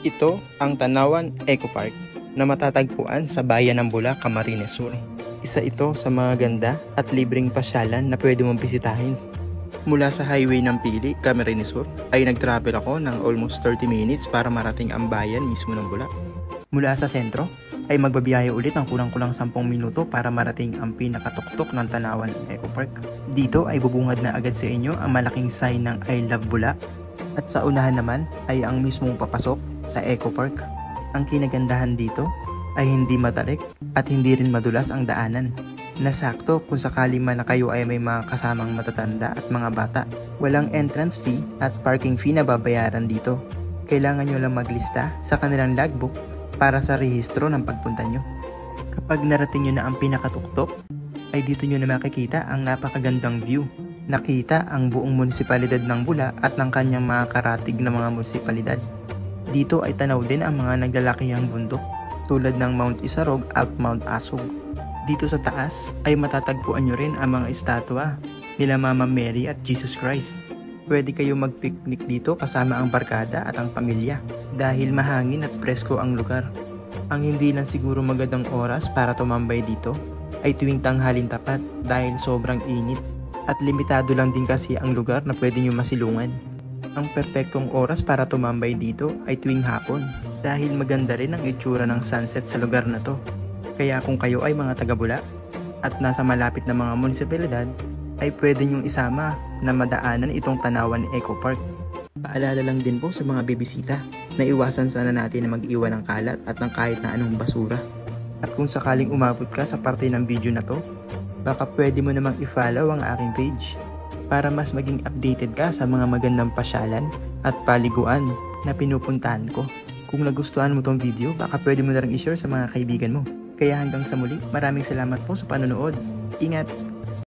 Ito ang Tanawan Eco Park na matatagpuan sa bayan ng Bula, Camarines Sur. Isa ito sa mga ganda at libreng pasyalan na pwede mong bisitahin. Mula sa highway ng Pili, Camarines Sur, ay nag-travel ako ng almost 30 minutes para marating ang bayan mismo ng Bula. Mula sa sentro, ay magbabiyahe ulit ng kulang-kulang 10 minuto para marating ang pinakatuktok ng Tanawan Eco Park. Dito ay bubungad na agad sa inyo ang malaking sign ng I Love Bula at sa unahan naman ay ang mismong papasok sa Eco Park. Ang kinagandahan dito ay hindi matarik at hindi rin madulas ang daanan. Nasakto kung sakali man na kayo ay may mga kasamang matatanda at mga bata. Walang entrance fee at parking fee na babayaran dito. Kailangan nyo lang maglista sa kanilang logbook para sa rehistro ng pagpunta nyo. Kapag narating nyo na ang pinakatuktok, ay dito nyo na makikita ang napakagandang view. Nakita ang buong munisipalidad ng Bula at ng kanyang mga karatig na mga munisipalidad. Dito ay tanaw din ang mga naglalakihang bundok tulad ng Mount Isarog at Mount Asog. Dito sa taas ay matatagpuan nyo rin ang mga estatwa nila Mama Mary at Jesus Christ. Pwede kayo mag-picnic dito kasama ang barkada at ang pamilya dahil mahangin at presko ang lugar. Ang hindi lang siguro magandang oras para tumambay dito ay tuwing tanghalin tapat dahil sobrang init at limitado lang din kasi ang lugar na pwede nyo masilungan. Ang perpektong oras para tumambay dito ay tuwing hapon dahil maganda rin ang itsura ng sunset sa lugar na to. Kaya kung kayo ay mga taga-Bula at nasa malapit na mga munisipalidad, ay pwede nyong isama na madaanan itong Tanawan Eco Park. Paalala lang din po sa mga bibisita na iwasan sana natin na mag-iwan ng kalat at ng kahit na anong basura. At kung sakaling umabot ka sa parte ng video na to, baka pwede mo namang i-follow ang aking page para mas maging updated ka sa mga magandang pasyalan at paliguan na pinupuntahan ko. Kung nagustuhan mo tong video, baka pwede mo na rin i-share sa mga kaibigan mo. Kaya hanggang sa muli, maraming salamat po sa panonood. Ingat!